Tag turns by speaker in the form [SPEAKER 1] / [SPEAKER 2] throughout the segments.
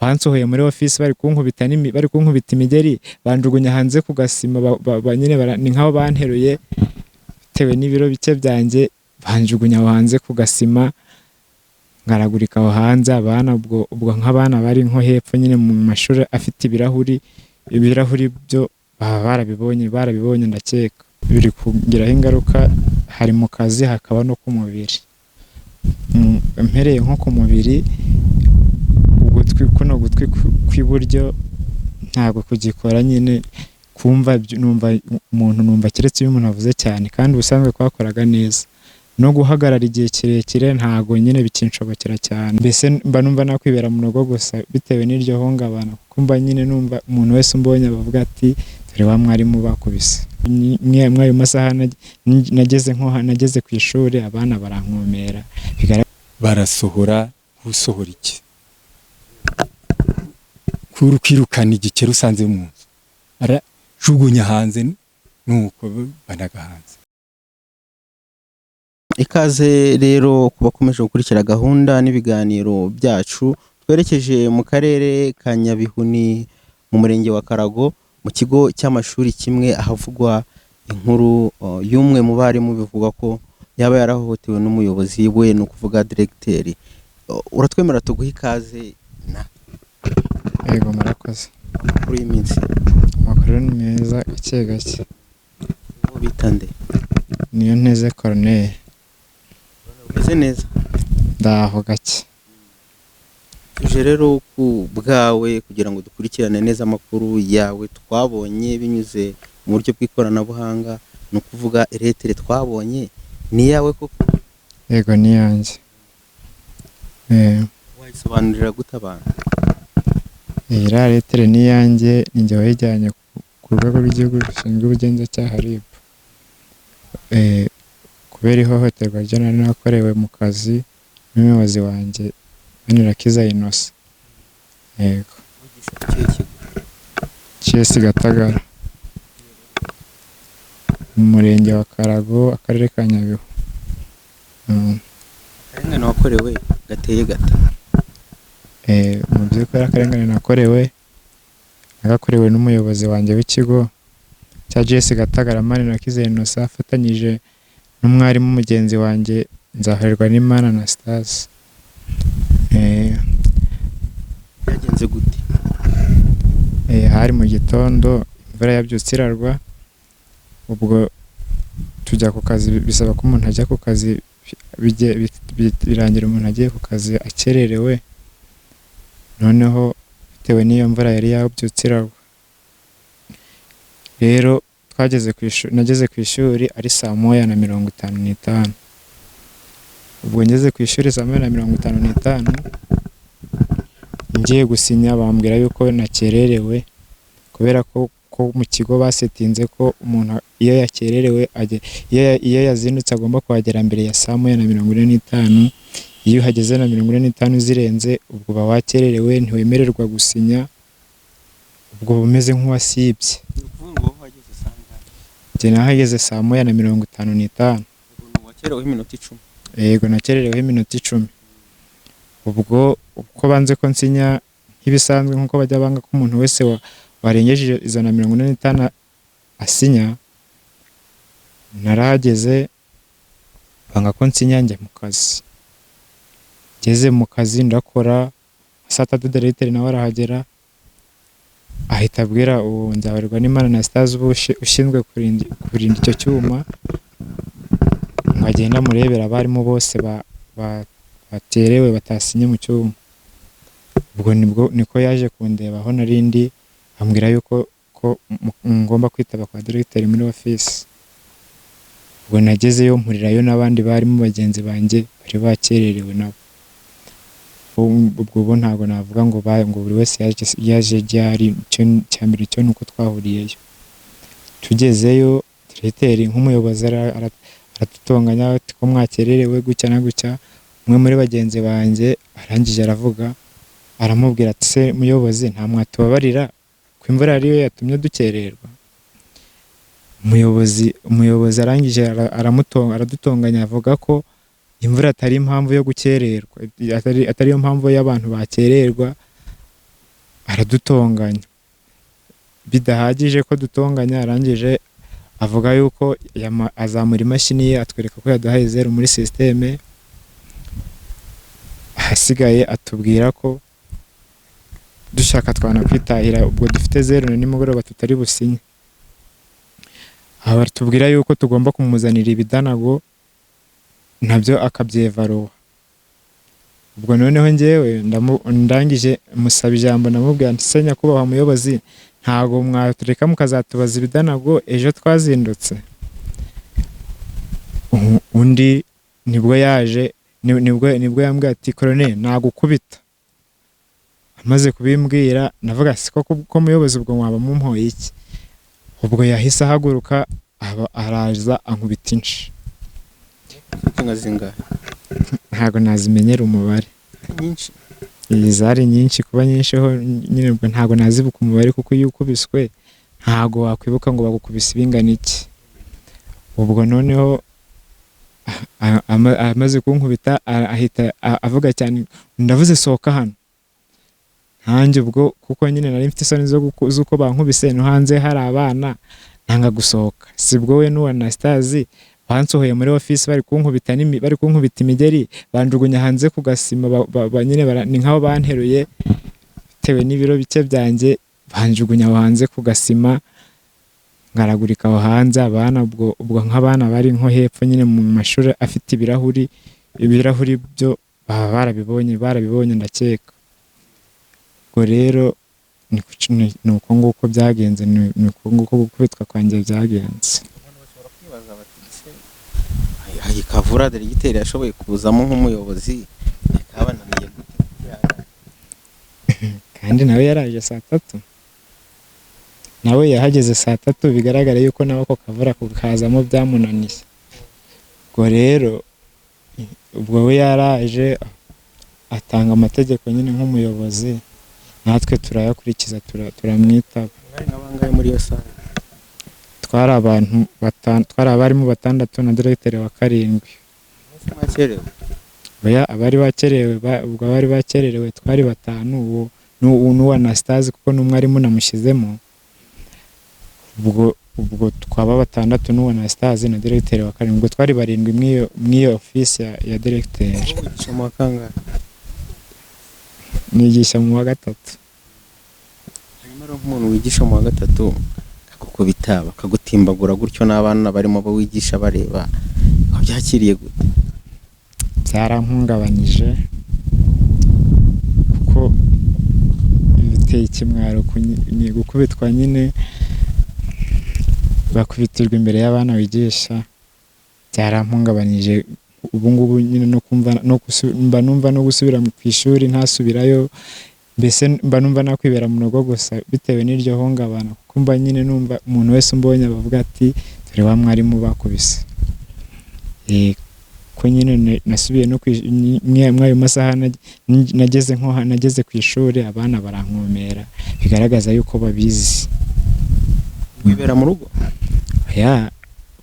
[SPEAKER 1] bansohoye muri office bari kunkubita imigeri, banjugunya hanze ku gasima, nyine ni nk'aho banteruye bitewe n'ibiro bike byanjye, banjugunya aho hanze ku gasima, ngaragurika aho hanze. Abana ubwo nk'abana bari nko hepfo nyine mu mashuri afite ibirahuri byo baba barabibonye ndakeka. Biri kugiraho ingaruka, hari mu kazi hakaba no ku mubiri. Mpereye nko ku mubiri, kuno gutwi kw'iburyo ntabwo kugikora nyine, kumva umuntu numva keretse iyo umuntu avuze cyane, kandi ubusanzwe kwakoraga neza. No guhagarara igihe kirekire ntabwo nyine bikinshobokera cyane. Mbese mba numva nakwibera mu rugo gusa bitewe n'iryo hungabana, kuko mba nyine numva umuntu wese umbonye bavuga ati dore wa mwarimu bakubise. Mwayo masaha nageze ku ishuri, abana barankomera,
[SPEAKER 2] barasohora. Usohora iki? Kwirukana igikeri usanze mu nzu, arajugunya hanze, nuko banaga hanze.
[SPEAKER 3] Ikaze rero kuba bakomeje gukurikira gahunda n'ibiganiro byacu. Twerekeje mu karere ka Nyabihu mu murenge wa Karago, mu kigo cy'amashuri kimwe, ahavugwa inkuru y'umwe mu barimu bivugwa ko yaba yarahohotewe n'umuyobozi we, ni ukuvuga directeur. Uratwemera tuguha ikaze?
[SPEAKER 1] Yego, murakoze.
[SPEAKER 3] Kuri iyi minsi
[SPEAKER 1] amakuru ni meza gake.
[SPEAKER 3] bita nde?
[SPEAKER 1] Niyonteze Corneille.
[SPEAKER 3] Umeze neza?
[SPEAKER 1] Ndaho gake.
[SPEAKER 3] Tuje rero ku bwawe kugira ngo dukurikirane neza amakuru yawe twabonye binyuze mu buryo bw'ikoranabuhanga, ni ukuvuga lettre twabonye ni yawe koko?
[SPEAKER 1] Yego, ni yanjye.
[SPEAKER 3] Wayisobanurira gute abantu?
[SPEAKER 1] Iyi lettre ni yanjye, ninjye wayijyanye ku rwego rw'igihugu rushinzwe ubugenzacyaha RIB. Kubera ihohoterwa ryo nari nakorewe mu kazi n'umuyobozi wanjye Manirakiza Innocent. Yego. CS Gatagara, mu murenge wa Karago, akarere ka Nyabihu.
[SPEAKER 3] Akarengane wakorewe gateye gata?
[SPEAKER 1] Mu by'ukuri akarengane nakorewe nagakorewe n'umuyobozi wanjye w'ikigo cya GS Gatagara Manirakiza Innocent, afatanyije n'umwarimu mugenzi wanjye Nzahorerwa n'Imana Anastase.
[SPEAKER 3] Byagenze gute?
[SPEAKER 1] Hari mu gitondo, imvura yabyutse irarwa, ubwo tujya ku kazi, bisaba ko umuntu ajya ku kazi, birangira umuntu agiye ku kazi akererewe. Noneho bitewe n'iyo mvura yari yabyutse irarwa, rero nageze ku ishuri ari 1:55. Ubwo ngeze ku ishuri 1:55, ngiye gusinya bambwira yuko nakererewe, kubera ko mu kigo basetinze ko umuntu iyo yakererewe iyo yazindutse agomba kuhagera mbere ya 1:45. Iyo uhageze na 45 zirenze, ubwo uba wakererewe, ntiwemererwa gusinya, ubwo bumeze nk'uwasibye. Njye nahageze 1:55.
[SPEAKER 3] Wakereweho iminota 10?
[SPEAKER 1] Yego, nakerereweho iminota 10. Ubwo uko banze ko nsinya nk'ibisanzwe, nk'uko bajya banga ko umuntu wese warengeje 145 asinya, narahageze banga ko nsinya, njya mu kazi. Ngeze mu kazi ndakora, saa 3 directeur nawe arahagera, ahita abwira uwo Nzahorerwa n'Imana Anastase ushinzwe kurinda icyo cyuma, ngagenda murebera abarimu bose baterewe batasinye mu cyuma. Ubwo niko yaje kundeba aho narindi, ambwira yuko ngomba kwitaba kwa directeur muri office. Ubwo nagezeyo mpurirayo n'abandi barimo bagenzi banjye bari bakererewe nabo. Ubwo ntabwo navuga ngo buri wese yaje ryari, cyambere cyo nuko twahuriyeyo. Tugezeyo directeur nk'umuyobozi aratutonganya ati ko mwakererewe gutya na gutya. Umwe muri bagenzi banjye arangije aravuga, aramubwira ati se muyobozi, nta mwatubabarira ko imvura ariyo yatumye dukererwa? Umuyobozi arangije aradutonganya, avuga ko imvura atari impamvu yo gukererwa, atari yo mpamvu y'abantu bakererwa, aradutonganya bidahagije ko dutonganya, arangije avuga yuko azamura imashini ye atwereka ko yaduhaye 0 muri systeme, ahasigaye atubwira ko dushaka twanakwitahira ubwo dufite 0 na nimugoroba tutari businye. Abatubwira yuko tugomba kumuzanira ibidanago nabyo akabyevaruwa. Ubwo noneho njyewe ndangije musaba ijambo, namubwira nti se nyakubahwa muyobozi, ntago mwatureka mukazatubaza ibidanago ejo twazindutse. Undi nibwo yaje, nibwo yambwiye ati Colonel nagukubita. Amaze kubimbwira navuga siko ko muyobozi ubwo mwaba mumpoye iki. Ubwo yahise ahaguruka araza ankubita inshi. Ntago nazimenyera umubare
[SPEAKER 3] nyinshi,
[SPEAKER 1] zari nyinshi, kuba nyinshi ho nyine ubwo ntago nazibuka umubare, kuko iyo ukubiswe ntago wakwibuka ngo bagukubise ibingana iki. Ubwo noneho amaze kunkubita ahita avuga cyane, ndavuze sohoka hano. Nanjye ubwo kuko nyine nari mfite isoni z'uko bankubise no hanze hari abana, nanga gusohoka. Sibwo we n'uwa Anastase bansohoye muri office bari kunkubita imigeri, banjugunya hanze ku gasima, nyine ni nkaho banteruye bitewe n'ibiro bike byanjye, banjugunya hanze ku gasima, ngaragurika aho hanze. Abana ubwo nk'abana bari nko hepfo nyine mu mashuri afite ibirahuri byo baba barabibonye ndakeka. Ubwo rero ni uko nguko byagenze, ni uko nguko gukubitwa kwanjye byagenze.
[SPEAKER 3] Kavura Deregiteri yashoboye kuzamo nk'umuyobozi, bikabananiye gute?
[SPEAKER 1] Kandi nawe yaraje saa 3, nawe yahageze saa 3, bigaragara yuko nawe ko Kavura kukazamo byamunaniye. Ubwo rero ubwo we yaraje atanga amategeko nyine nk'umuyobozi, natwe turayakurikiza, turamwitaba.
[SPEAKER 3] Mwari n'abangaye muri iyo sare?
[SPEAKER 1] Twari abantu abarimu 6 na Directeur wa 7.
[SPEAKER 3] Mwakerewe?
[SPEAKER 1] Oya, abari bakererewe twari 5, uwo n'uwa Anastase kuko n'umwarimu namushyizemo. Ubwo twaba 6 n'uwa Anastase na Directeur wa 7, ubwo twari 7 mw'iyo office ya Directeur.
[SPEAKER 3] Wigisha mu kangahe?
[SPEAKER 1] Nigisha mu wa 3.
[SPEAKER 3] Hanyuma nk'umuntu wigisha mu wa 3 akakubita bakagutimbagura gutyo, n'abana barimo bo wigisha bareba, wabyakiriye gute?
[SPEAKER 1] Byarampungabanyije kuko biteye ikimwaro gukubitwa nyine, bakubitirwa imbere y'abana wigisha. Byarampungabanyije ubu ngubu nyine no kumva mba numva no gusubira mu ishuri ntasubirayo, mbese mba numva nakwibera mu rugo gusa bitewe n'iryo hungabana, kuko mba nyine numva umuntu wese umbonye bavuga ati dore wa mwarimu bakubise. Ko nyine nasubiye no mwayo masaha nageze ku ishuri, abana barankomera, bigaragaza yuko babizi.
[SPEAKER 3] Wibera mu rugo?
[SPEAKER 1] Oya,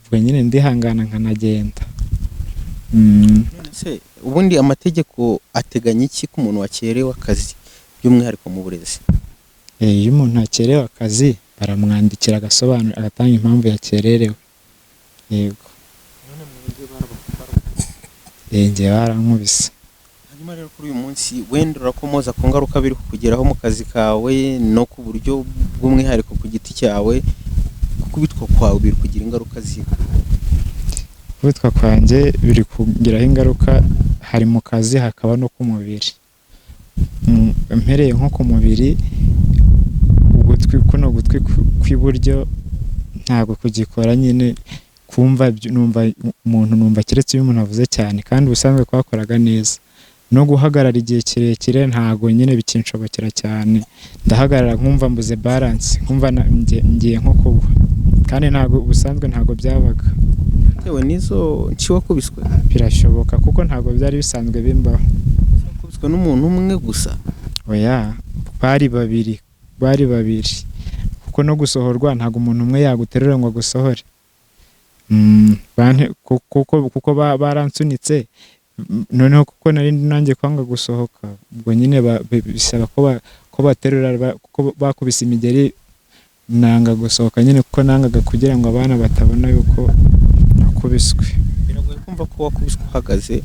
[SPEAKER 1] ubwo nyine ndihangana nkanagenda.
[SPEAKER 3] Se ubundi amategeko ateganya iki ku muntu wakerewe akazi by'umwihariko mu burezi?
[SPEAKER 1] Iyo umuntu akerewe akazi baramwandikira agasobanura, agatanga impamvu yakererewe. Yego.
[SPEAKER 3] None mu buryo
[SPEAKER 1] njye barankubise.
[SPEAKER 3] Hanyuma rero kuri uyu munsi wenda urakomoza ku ngaruka biri kukugeraho mu kazi kawe no ku buryo bw'umwihariko ku giti cyawe, kubitwa kwawe biri kugira ingaruka zihe?
[SPEAKER 1] Kubitwa kwanjye biri kugiraho ingaruka, hari mu kazi hakaba no ku mubiri. Mpereye nko ku mubiri, kuno gutwi kw'iburyo ntabwo kugikora nyine, kumva numva keretse iyo umuntu avuze cyane, kandi ubusanzwe kwakoraga neza. No guhagarara igihe kirekire ntago nyine bikinshobokera cyane, ndahagarara nkumva mbuze balance, nkumva ngiye nko kugwa, kandi ntago ubusanzwe ntago byabaga.
[SPEAKER 3] Yewe nizo nci wakubiswe?
[SPEAKER 1] Birashoboka kuko ntago byari bisanzwe bimbaho.
[SPEAKER 3] Wakubiswe n'umuntu umwe gusa?
[SPEAKER 1] Oya, bari babiri kuko no gusohorwa ntago umuntu umwe yaguterura ngo agusohore. Kuko baransunitse noneho kuko nari nanjye kwanga gusohoka, ubwo nyine bisaba ko baterura kuko bakubise imigeri, nanga gusohoka nyine kuko nangaga kugira ngo abana batabona yuko nakubiswe.
[SPEAKER 3] biragoye kumva ko wakubiswe uhagaze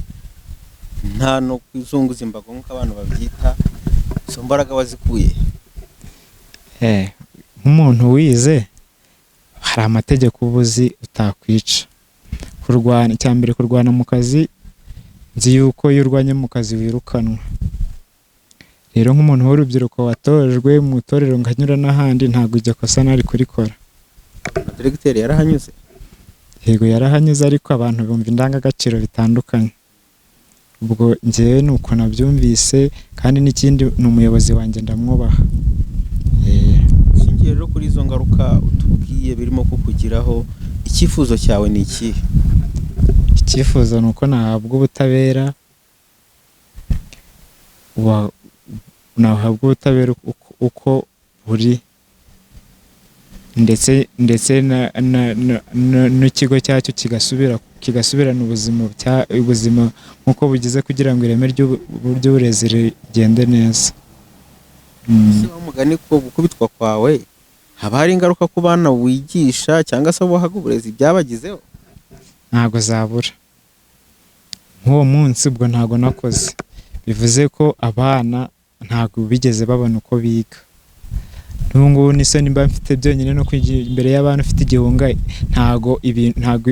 [SPEAKER 3] nta no kwizunguza imbago nk'uko abantu babyita, izo mbaraga wazikuye?
[SPEAKER 1] Nk'umuntu wize hari amategeko ubuzi utakwica. Kurwana, icyambere kurwana mu kazi, nzi yuko iyo urwanye mu kazi wirukanwa. Rero nk'umuntu w'urubyiruko watojwe mu itorero nkanyura n'ahandi, ntabwo iryo kosa nari kurikora.
[SPEAKER 3] Diregiteri yarahanyuze?
[SPEAKER 1] Yego yarahanyuze, ariko abantu bumva indangagaciro bitandukanye. Ubwo njyewe ni uko nabyumvise, kandi n'ikindi ni umuyobozi wanjye ndamwubaha.
[SPEAKER 3] Ushingiye rero kuri izo ngaruka utubwiye birimo kukugiraho, icyifuzo cyawe ni ikihe?
[SPEAKER 1] Icyifuzo ni uko nahabwa ubutabera, nahabwa ubutabera uko buri, ndetse n'ikigo cyacyo kigasubirana ubuzima nk'uko bugize, kugira ngo ireme ry'uburezi rigende neza.
[SPEAKER 3] Ese wa mugani ko gukubitwa kwawe haba hari ingaruka ku bana wigisha cyangwa se abo wahaga uburezi byabagizeho?
[SPEAKER 1] Ntabwo zabura. Nk'uwo munsi ubwo ntabwo nakoze, bivuze ko abana ntabwo bigeze babona uko biga. N'ubu ngubu n'isoni mba mfite byonyine no kwigira imbere y'abantu ufite igihunga, ntabwo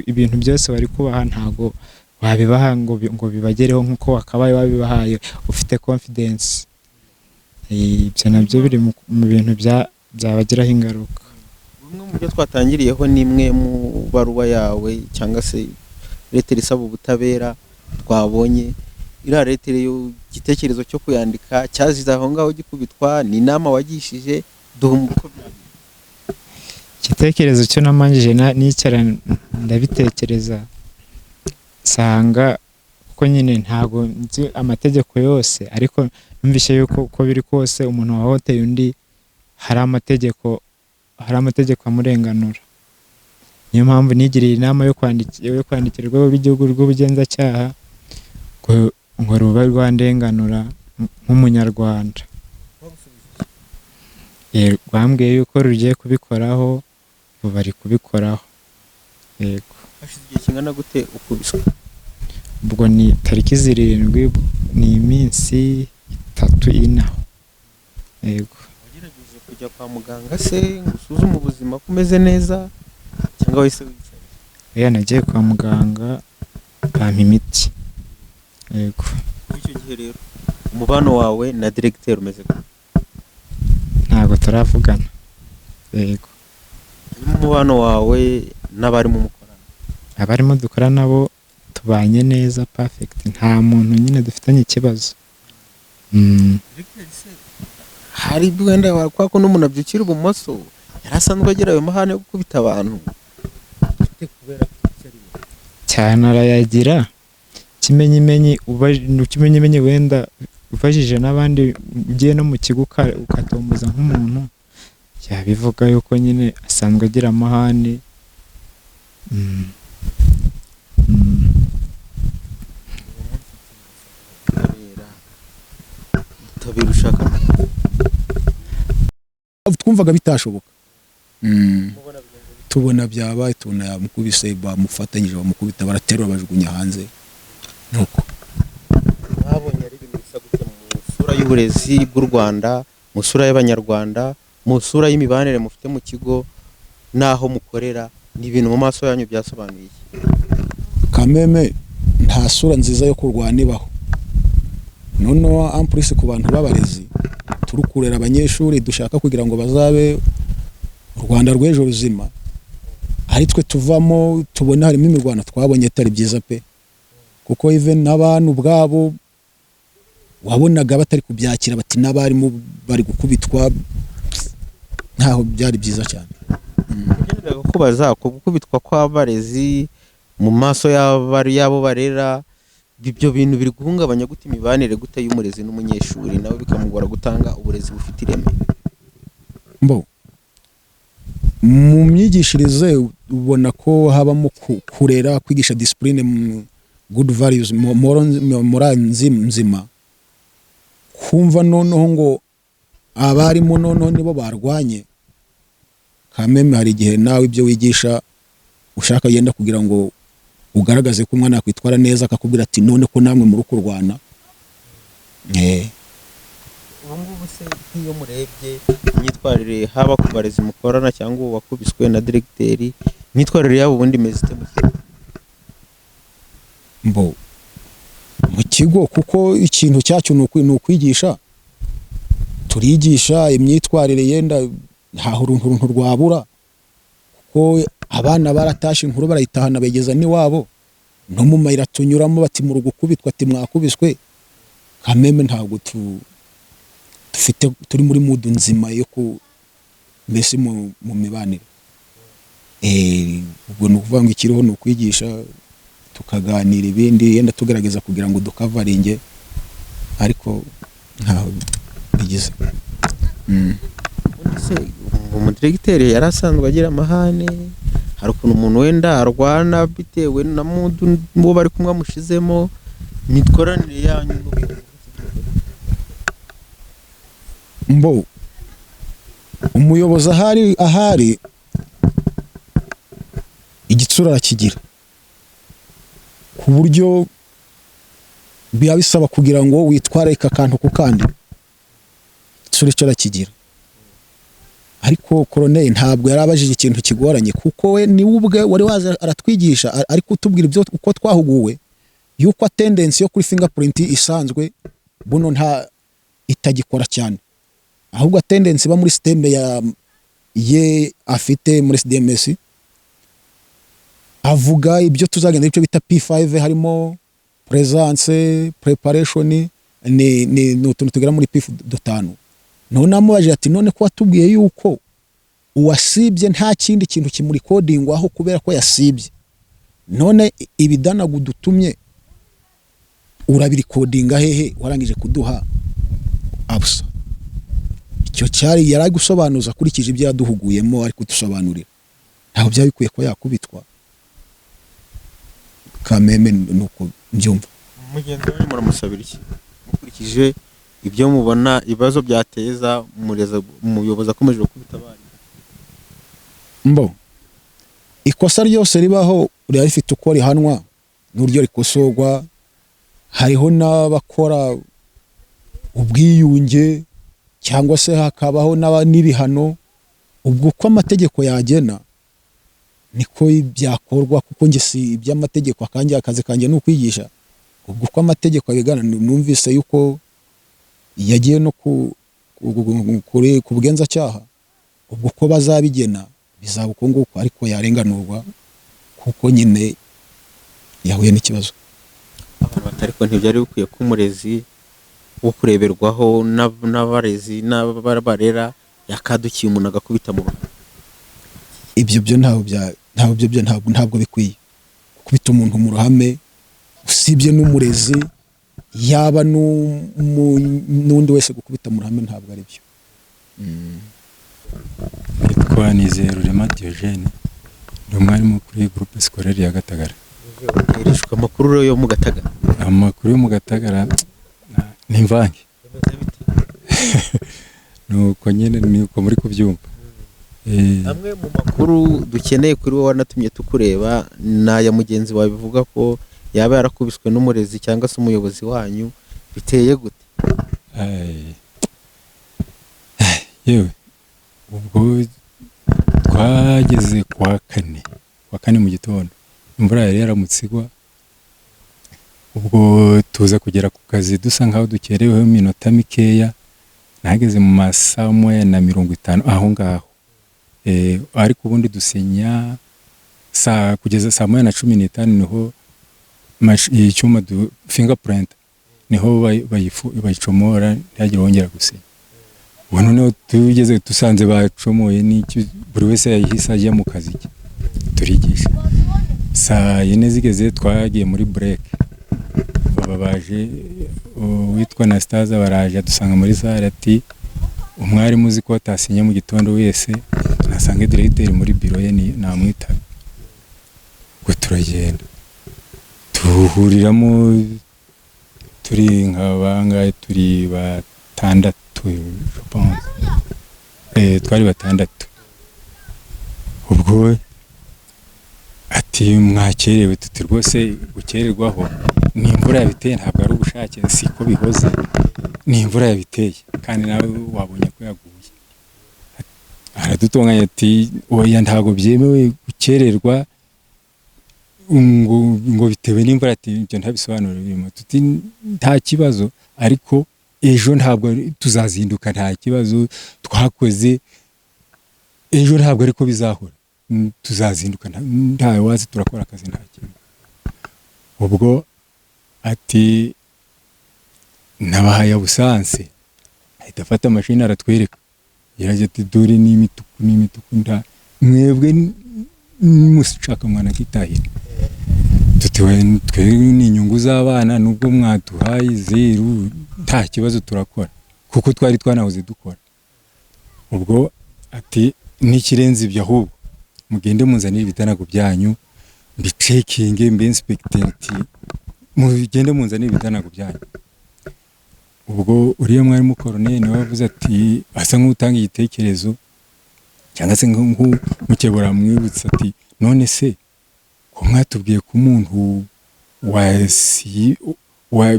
[SPEAKER 1] ibintu byose bari kubaha ntabwo wabibaha ngo bibagereho nk'uko wakabaye wabibahaye ufite confidence. Ibyo nabyo biri mu bintu byabagiraho ingaruka.
[SPEAKER 3] Bimwe mu byo twatangiriyeho ni imwe mu baruwa yawe cyangwa se lettere isaba ubutabera twabonye. Iriya lettere igitekerezo cyo kuyandika cyazize aho ngaho gikubitwa, ni inama wagishije?
[SPEAKER 1] Igitekerezo cyo namanjije nicara ndabitekereza, nsanga kuko nyine ntabwo nzi amategeko yose, ariko numvise yuko uko biri kose umuntu wahohoteye undi hari amategeko amurenganura. Niyo mpamvu nigiriye inama yo kwandikira urwego rw'igihugu rw'ubugenzacyaha ngo ruba rwandenganura nk'umunyarwanda. Bambwiye yuko rugiye kubikoraho, ubu bari kubikoraho. Yego.
[SPEAKER 3] Hashize igihe kingana gute ukubiswe?
[SPEAKER 1] Ubwo ni tariki 7, ni iminsi 3 inaho. Yego.
[SPEAKER 3] Wagerageje kujya kwa muganga se ngo usuzume ubuzima ko umeze neza cyangwa wese wicaye?
[SPEAKER 1] Nagiye kwa muganga bampa imiti. Yego.
[SPEAKER 3] Muri icyo gihe rero umubano wawe na diregiteri umeze gute?
[SPEAKER 1] Ntabwo turavugana. Yego.
[SPEAKER 3] Umubano wawe n'abarimo mukorana?
[SPEAKER 1] Abarimo dukora nabo tubanye neza perfect, nta muntu nyine dufitanye ikibazo.
[SPEAKER 3] Hari wenda kwa ko n'umuntu abyukira ibumoso yarasanzwe agira ayo mahane yo gukubita abantu
[SPEAKER 1] cyane, arayagira kimenyimenyi wenda ufashije n'abandi ugiye no mu kigo ukatomboza nk'umuntu yabivuga yuko nyine asanzwe agira amahane.
[SPEAKER 2] Twumvaga bitashoboka, tubona byabaye, tubona yamukubise, bamufatanyije bamukubita, baraterura bajugunya hanze. Nuko
[SPEAKER 3] mwabonye ari ibintu bisa gute mu sura y'uburezi bw'u Rwanda, mu sura y'abanyarwanda, mu sura y'imibanire mufite mu kigo n'aho mukorera? Ni ibintu mu maso yanyu byasobanuye iki?
[SPEAKER 2] Kameme nta sura nziza yo kurwana ibaho. Noneho ampulisi ku bantu b'abarezi turukurera abanyeshuri dushaka kugira ngo bazabe u Rwanda rw'ejo ruzima, ari twe tuvamo tubona harimo imirwano twabonye atari byiza pe, kuko even n'abantu ubwabo wabonaga batari kubyakira, bati n'abarimo bari gukubitwa, ntaho byari byiza cyane.
[SPEAKER 3] Ugendaga kubaza ko gukubitwa kw'abarezi mu maso y'abo barera, ibyo bintu biri guhungabanya gute imibanire gute y'umurezi n'umunyeshuri, nawe bikamugora gutanga uburezi bufite ireme?
[SPEAKER 2] Mu myigishirize ubona ko habamo kurera, kwigisha discipline good values, moral nzima, kumva noneho ngo abarimo noneho nibo barwanye, kameme hari igihe nawe ibyo wigisha ushaka yenda kugira ngo ugaragaze ko umwana yakwitwara neza, akakubwira ati none ko namwe muri kurwana.
[SPEAKER 3] Ubu ngubu se nk'iyo murebye imyitwarire haba ku barezi mukorana cyangwa wakubiswe na diregiteri, imyitwarire yabo ubundi imeze ite mu kigo?
[SPEAKER 2] Mu kigo kuko ikintu cyacu ni ukwigisha, turigisha imyitwarire yenda ntaho uruntu rwabura, kuko abana baratashe inkuru barayitahana begeza n'iwabo, no mu mayira tunyuramo bati mu rugukubitwa ati mwakubiswe, kameme ntabwo dufite turi muri mudu nzima yo ku mbese mu mibanire. Ubwo ni ukuvuga ngo ikiriho ni ukwigisha tukaganira, ibindi yenda tugerageza kugira ngo dukavaringe, ariko ntaho bigize.
[SPEAKER 3] Ubundi se umudiregiteri yari asanzwe agira amahane, hari ukuntu umuntu wenda arwana bitewe na mudu mubo bari kumwe amushizemo, imikoranire yanyu
[SPEAKER 2] umuyobozi ahari igitsura arakigira, ku buryo biba bisaba kugira ngo witwararike akantu ku kandi, igitsura cyo arakigira. Ariko Colonel ntabwo yari abajije ikintu kigoranye, kuko we ni ubwe wari waza aratwigisha, ariko utubwira ibyo uko twahuguwe, yuko attendance yo kuri fingerprint isanzwe buno nta itagikora cyane, ahubwo attendance iba muri system ye afite muri CDMS, avuga ibyo tuzagenda ibyo bita P5, harimo presence, preparation, ni utuntu tugera muri P5. None amubaje ati none ko watubwiye yuko uwasibye nta kindi kintu kimuri coding aho kubera ko yasibye, none ibidanagu dutumye urabiri coding hehe warangije kuduha abusa? Icyo cyari yari gusobanuza kurikije ibyo yaduhuguyemo, ariko dusobanurira ntaho byabikuye ko yakubitwa. Kameme nuko mbyumva.
[SPEAKER 3] Mugenzi wanyu muramusabira iki mukurikije ibyo mubona ibibazo byateza umuyobozi akomeje gukubita abana?
[SPEAKER 2] Ikosa ryose ribaho rifite uko rihanwa n'uryo rikosorwa. Hariho n'abakora ubwiyunge cyangwa se hakabaho n'ibihano, ubwo uko amategeko yagena niko byakorwa, kuko nge si iby'amategeko akanjye akazi kanjye no kwigisha. Ubwo uko amategeko abigana, numvise yuko yagiye no ku bugenzacyaha, ubwo uko bazabigena bizaba uko nguko, ariko yarenganurwa kuko nyine yahuye n'ikibazo.
[SPEAKER 3] Ariko ntibyari bikwiye ko umurezi wo kureberwaho n'abarezi n'abarera yakadukiye umuntu agakubita mu ruhame?
[SPEAKER 2] Ibyo byo ntabwo bikwiye gukubita umuntu mu ruhame, usibye n'umurezi yaba n'undi wese gukubita mu ruhame ntabwo ari byo.
[SPEAKER 4] Nitwa Nizeye Rurema Diogene, ndi umwarimu kuri groupe scolaire ya Gatagara.
[SPEAKER 3] Irishwa amakuru yo mu Gatagara?
[SPEAKER 4] Amakuru yo mu Gatagara ni imvange. Nuko nyine nuko muri kubyumva.
[SPEAKER 3] Amwe mu makuru dukeneye kuri wowe wanatumye tukureba naya mugenzi wawe bivuga ko yaba yarakubiswe n'umurezi cyangwa se umuyobozi wanyu, biteye gute?
[SPEAKER 4] Yewe ubwo twageze kwa kane mu gitondo, imvura yari yaramutsigwa, ubwo tuza kugera ku kazi dusa nkaho dukereweho iminota mikeya, nageze mu masaa 1:50 aho ngaho. Ariko ubundi dusenya kugeza saa 1:15 niho icyuma fingerprint niho bayicomora yagira wongera gusenya. Ubu noneho tugeze dusanze bacomoye n'iki, buri wese yahise ajya mu kazi ke, turigisha. Saa 4 zigeze twagiye muri break, baba baje witwa Nastaza baraje dusanga muri sale ati umwarimu uzi ko atasinye mu gitondo wese nasange directeur muri biro ye namwitabe. Ubwo turagenda tuhuriramo turi nk'abangahe, turi batandatu je pense. Twari batandatu. Ubwo ati mwakerewe, tuti rwose gukererwaho ni imvura yabiteye, ntabwo ari ubushake, siko bihoze, ni imvura yabiteye kandi nawe wabonye ko yaguye. Aradutonganya ati oya ntabwo byemewe gukererwa ngo bitewe n'imvura, ati ibyo ntabisobanuro birimo. Tuti nta kibazo, ariko ejo ntabwo tuzazinduka, nta kibazo twakoze ejo ntabwo ariko bizahora, tuzazinduka nta wazi, turakora akazi nta kintu. Ubwo ati nabahaye ubusanse, ahita afata mashini aratwereka, yaraje ati dore n'imituku nda mwebwe mushaka mwana kitahira. Tutiwe twe ni inyungu z'abana, nubwo mwaduhaye zeru nta kibazo turakora, kuko twari twanahoze dukora. Ubwo ati n'ikirenze ibyo ahubwo mugende munzanire ibitanago byanyu mbicekinge mbe inspectant, mugende munzanire ibitanago byanyu. Ubwo uriya mwarimu Colonel niwe wavuze ati asa nk'utanga igitekerezo cyangwa se nk'umukebura mwibutsa ati none se ko mwatubwiye ko umuntu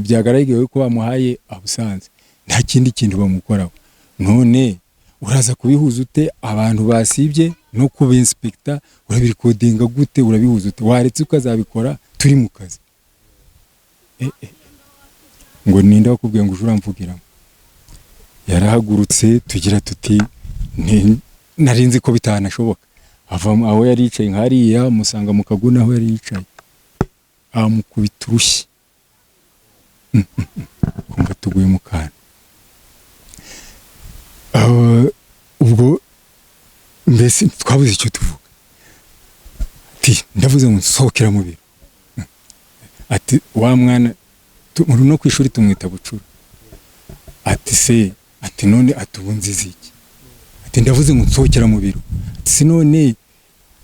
[SPEAKER 4] byagaragaye ko bamuhaye abusanze nta kindi kintu bamukoraho, none uraza kubihuza ute abantu basibye no kuba inspector, urabirikodinga gute, urabihuza ute, waretse ukazabikora turi mu kazi? Ngo ninde wakubwiye ngo ujura mvugiramo? Yarahagurutse tugira tuti narinzi ko bitanashoboka, ava aho yari yicaye nkariya musanga mu kaguna aho yari yicaye, amukubita urushyi, kumva tuguye mu kantu. Ubwo mbese twabuze icyo tuvuga, ati ndavuze ngo nsohokera mu biro. Ati wa mwana no ku ishuri tumwita Bucura. Ati se, ati none atubunziza iki? Ati ndavuze ngo nsohokera mu biro. Ati se none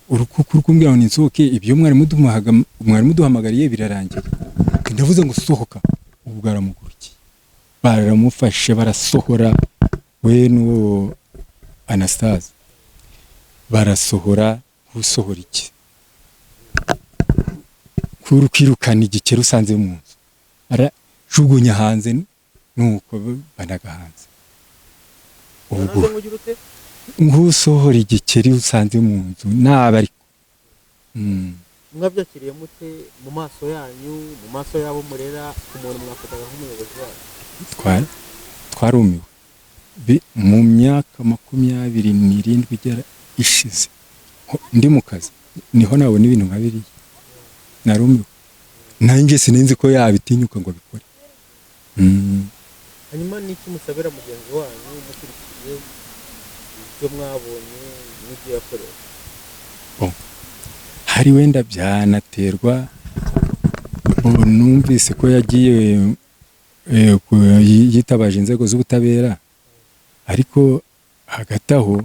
[SPEAKER 4] urukukuru kumbwira ngo nsohoke, ibyo mwari duhamagariye birarangiye. Ati ndavuze ngo sohoka. Ubwo aramugurukiye, baramufashe barasohora, we n'uwo Anastase barasohora. Usohora iki? Kwirukana igikeri usanze mu nzu, arajugunya hanze, nuko banaga hanze. Ubwo nk'usohora igikeri usanze mu nzu naba ariko
[SPEAKER 3] mwabyakiriye mute mu maso yanyu, mu maso yabo murera, ku muntu mwafataga nk'umuyobozi wayo?
[SPEAKER 4] Twarumiwe. Mu myaka 27 igera ishize ndi mu kazi niho nabona ibintu nka biriya, narumiwe. Nanjye sinenzi ko yabitinyuka ngo bikore.
[SPEAKER 3] Hanyuma n'iki musabira mugenzi wanyu mukurikiye ibyo mwabonye n'ibyo yakorewe?
[SPEAKER 4] Hari wenda byanaterwa, numvise ko yagiye yitabaje inzego z'ubutabera, ariko hagati aho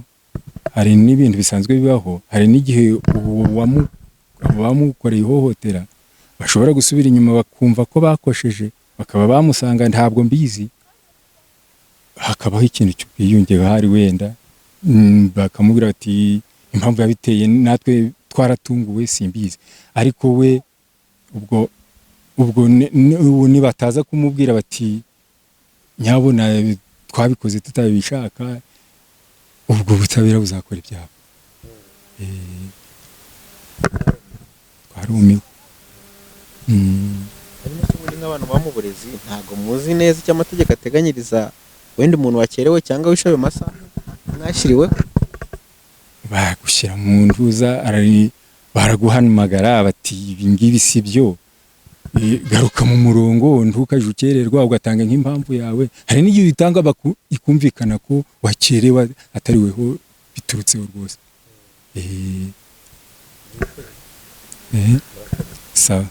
[SPEAKER 4] hari n'ibintu bisanzwe bibaho. Hari n'igihe bamukoreye ihohotera bashobora gusubira inyuma bakumva ko bakosheje, bakaba bamusanga ntabwo mbizi, hakabaho ikintu cy'ubwiyunge. Hari wenda bakamubwira bati impamvu yabiteye natwe twaratunguwe simbizi, ariko we ubwo nibataza kumubwira bati nyabona twabikoze tutabishaka, ubwo butabera buzakora ibyabo. Twarumiwe.
[SPEAKER 3] Hanyuma se muri nk'abantu ba mu burezi ntago muzi neza icyo amategeko ateganyiriza wenda umuntu wakerewe cyangwa wishaye amasaha mwashyiriweho?
[SPEAKER 4] Bagushyira mu nduza, baraguhamagara bati ibi ngibi si byo, garuka mu murongo, ntukaje ukererwa, ugatanga nk'impamvu yawe. Hari n'igihe bitanga ikumvikana ko wakerewe atari weho biturutseho rwose. Sawa.